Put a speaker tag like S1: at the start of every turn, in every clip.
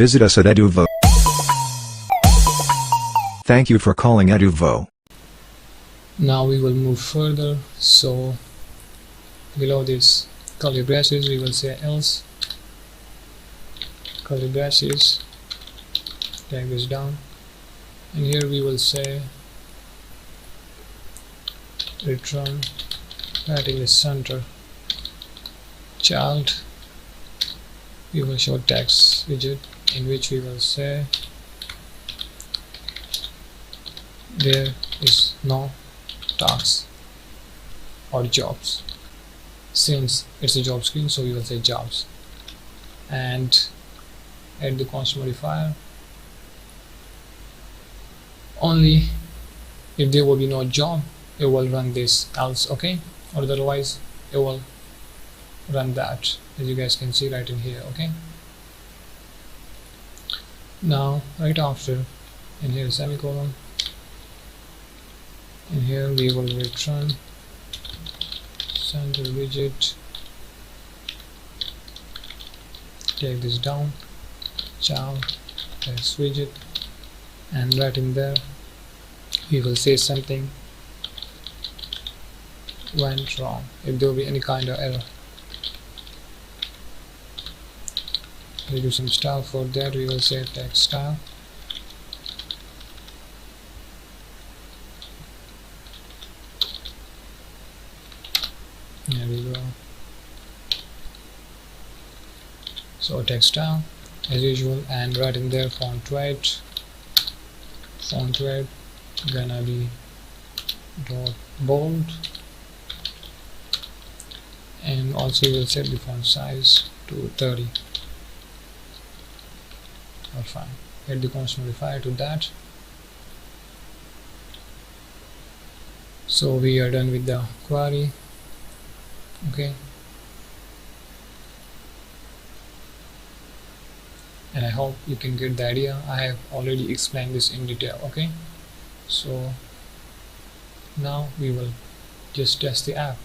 S1: Visit us at Eduvo. Thank you for calling Eduvo.
S2: Now we will move further. So below this curly braces we will say else, curly braces, drag this down, and here we will say return, right in the center, child. We will show text widget in which we will say there is no tasks or jobs. Since it's a job screen, so we will say jobs, and add the const modifier only if there will be no job it will run this else, okay, or otherwise it will run that, as you guys can see right in here, okay. Now right after, in here semicolon, in here we will return center widget, take this down, child text widget, and right in there we will say something went wrong if there will be any kind of error. We do some style for that. We will say text style, there we go. So text style as usual, and right in there font weight gonna be dot bold, and also we will set the font size to 30 or fine. Add the const modifier to that. So we are done with the query, okay, and I hope you can get the idea. I have already explained this in detail, okay. So now we will just test the app.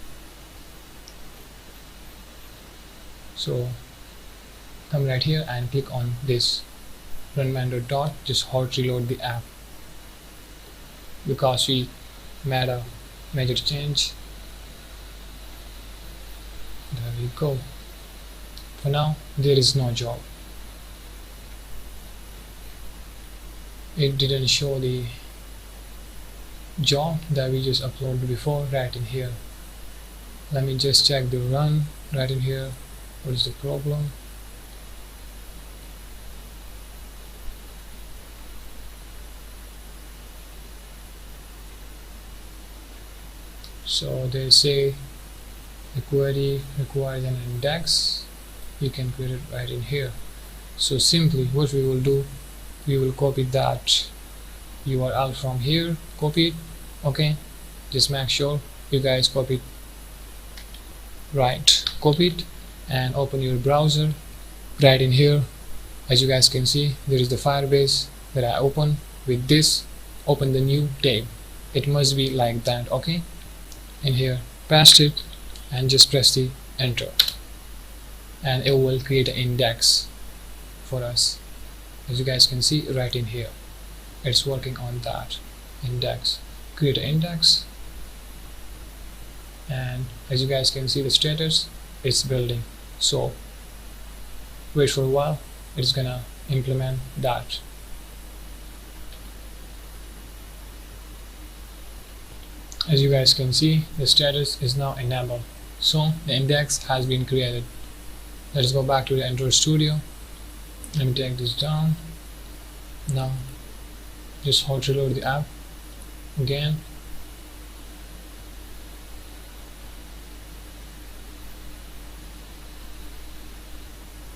S2: So come right here and click on this run manual dot, just hot reload the app because we made a major change. There we go. For now there is no job. It didn't show the job that we just uploaded before right in here. Let me just check the run right in here. What is the problem? So they say the query requires an index. You can create it right in here. So simply what we will do, we will copy that URL from here, copy it, okay. Just make sure you guys copy it right, copy it and open your browser. Right in here, as you guys can see, there is the Firebase that I open. With this, open the new tab. It must be like that, okay. In here, paste it and just press the enter, and it will create an index for us. As you guys can see right in here, it's working on that index. Create an index, and as you guys can see the status, it's building. So wait for a while, it's gonna implement that. As you guys can see, the status is now enabled, so the index has been created. Let's go back to the Android Studio. Let me take this down. Now just hot reload the app again.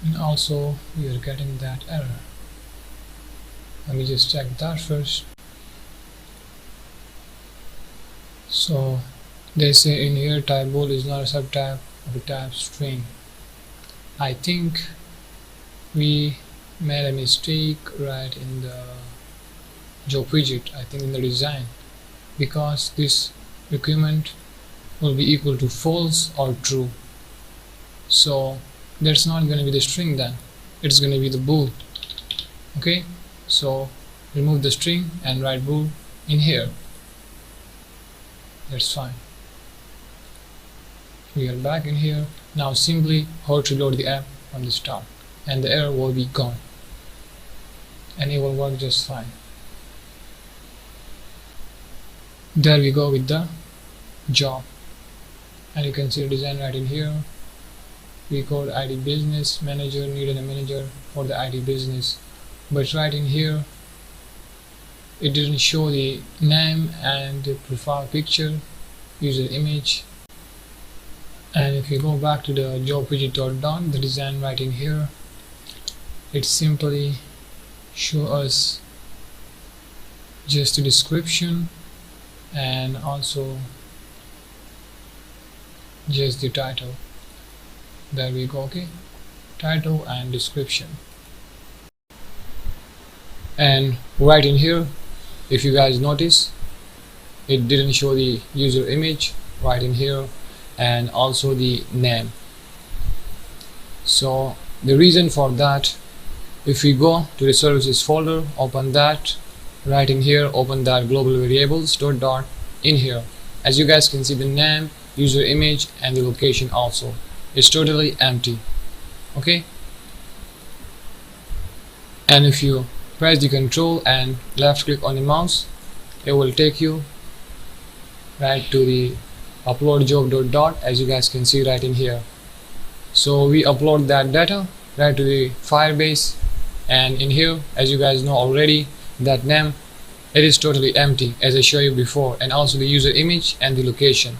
S2: And also we are getting that error. Let me just check that first. So they say in here type bool is not a subtype of a type string. I think we made a mistake right in the job widget, I think in the design, because this requirement will be equal to false or true. So that's not going to be the string then, it's going to be the bool. Okay, so remove the string and write bool in here. That's fine. We are back in here. Now simply hold to load the app from the start and the error will be gone and it will work just fine. There we go with the job, and you can see the design right in here. We called ID business manager, needed a manager for the ID business, but right in here it didn't show the name and the profile picture, user image. And if you go back to the job widget.done, the design right in here, it simply show us just the description and also just the title. There we go. Okay, title and description. And right in here, if you guys notice, it didn't show the user image right in here and also the name. So the reason for that, if we go to the services folder, open that, right in here, open that global variables dot in here. As you guys can see, the name, user image and the location also is totally empty. Okay, and if you press the control and left click on the mouse, it will take you right to the upload job as you guys can see right in here. So we upload that data right to the Firebase, and in here, as you guys know already, that name, it is totally empty as I showed you before, and also the user image and the location.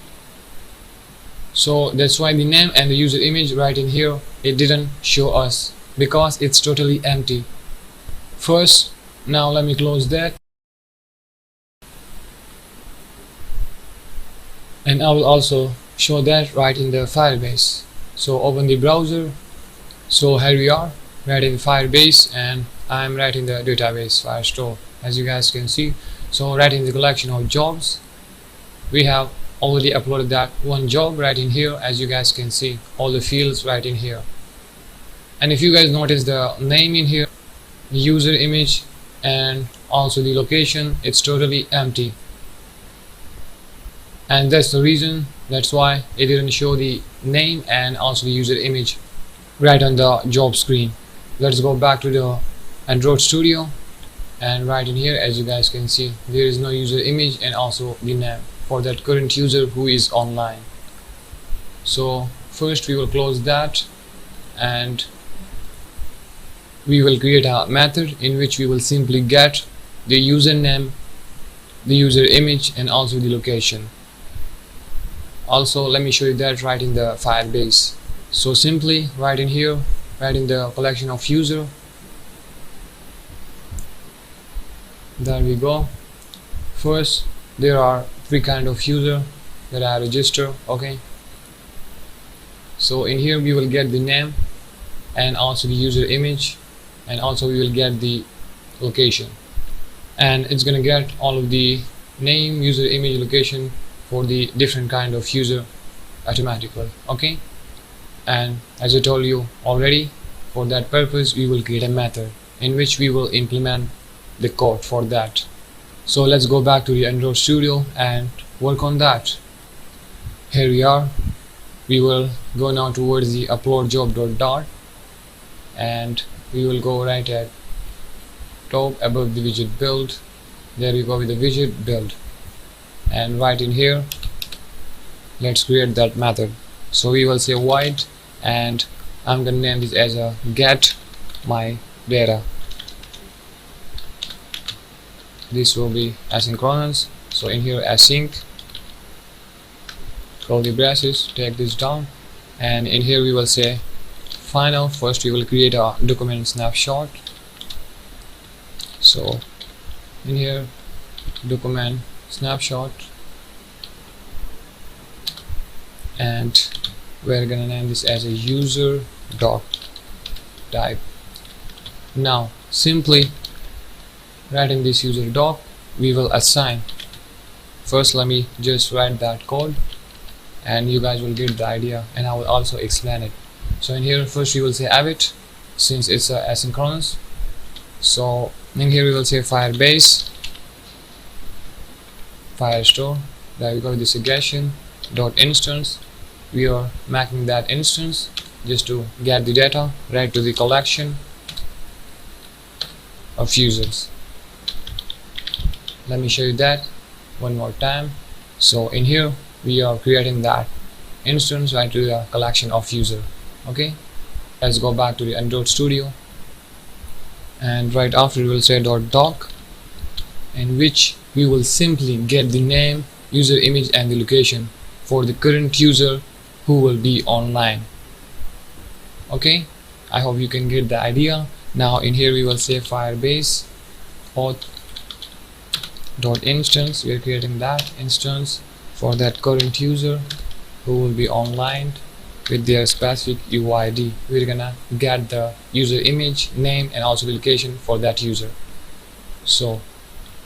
S2: So that's why the name and the user image right in here, it didn't show us because it's totally empty. First, now let me close that, and I will also show that right in the Firebase. So open the browser. So here we are right in Firebase, and I'm right in the database Firestore, as you guys can see. So right in the collection of jobs, we have already uploaded that one job right in here, as you guys can see all the fields right in here. And if you guys notice the name in here, the user image and also the location, it's totally empty, and that's the reason, that's why it didn't show the name and also the user image right on the job screen. Let's go back to the Android Studio, and right in here, as you guys can see, there is no user image and also the name for that current user who is online. So first we will close that, and we will create a method in which we will simply get the username, the user image and also the location. Also let me show you that right in the Firebase. So simply right in here, right in the collection of user, there we go. First, there are three kind of user that I register. Okay, so in here we will get the name and also the user image, and also we will get the location, and it's gonna get all of the name, user image, location for the different kind of user automatically. Okay, and as I told you already, for that purpose we will create a method in which we will implement the code for that. So let's go back to the Android Studio and work on that. Here we are. We will go now towards the upload job.dart, and we will go right at top above the widget build. There we go with the widget build, and right in here let's create that method. So we will say void, and I'm gonna name this as a get my data. This will be asynchronous, so in here async, close the braces, take this down, and in here we will say final. First we will create a document snapshot. So in here document snapshot, and we're gonna name this as a user doc type. Now simply right in this user doc we will assign. First let me just write that code and you guys will get the idea, and I will also explain it. So in here first we will say await, since it's asynchronous, So in here we will say Firebase Firestore. There we go, the suggestion dot instance. We are making that instance just to get the data right to the collection of users. Let me show you that one more time. So in here we are creating that instance right to the collection of user. Okay, let's go back to the Android Studio, and right after we will say .doc, in which we will simply get the name, user image and the location for the current user who will be online. Okay, I hope you can get the idea. Now in here we will say Firebase auth dot instance. We are creating that instance for that current user who will be online with their specific UID. We're gonna get the user image, name and also the location for that user. So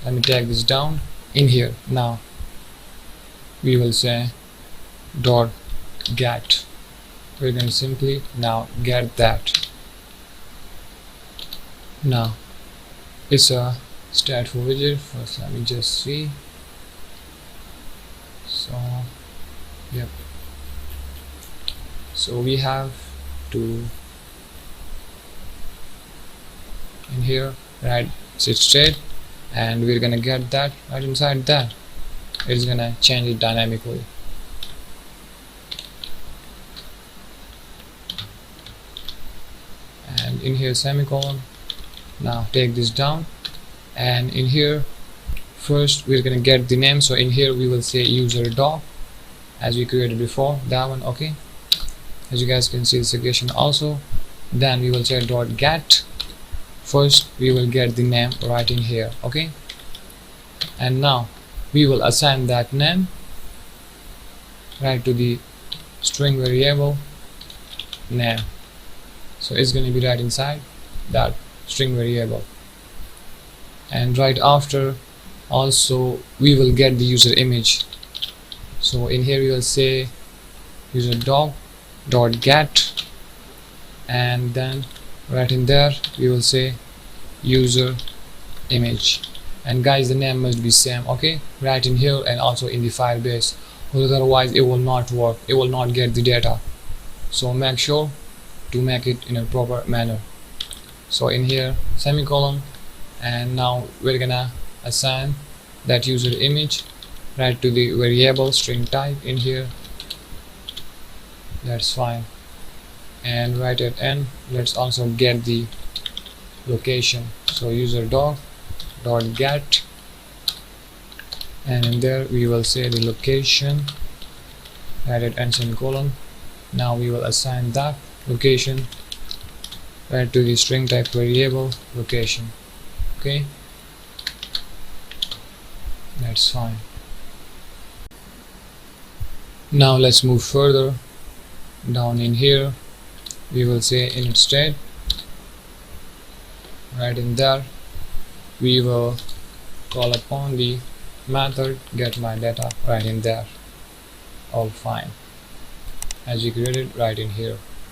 S2: let me take this down in here. Now we will say dot get. We're going to simply now get that. Now it's a stateful widget. First let me just see. So yep, so we have to in here right sit state, and we're gonna get that right inside that. It's gonna change it dynamically. And in here semicolon. Now take this down, and in here first we're gonna get the name. So in here we will say user doc as we created before, that one. Okay, as you guys can see the suggestion also. Then we will say dot get. First we will get the name right in here. Okay, and now we will assign that name right to the string variable name. So it's going to be right inside that string variable. And right after also we will get the user image. So in here we will say user doc dot get, and then right in there we will say user image. And guys, the name must be same, okay, right in here and also in the Firebase, otherwise it will not work, it will not get the data. So make sure to make it in a proper manner. So in here semicolon, and now we're gonna assign that user image right to the variable string type in here. That's fine. And right at end let's also get the location. So user doc dot get, and in there we will say the location right at end semicolon. Now we will assign that location right to the string type variable location. Okay, that's fine. Now let's move further down. In here we will say init state. Right in there we will call upon the method GetMyData right in there. All fine as we created right in here.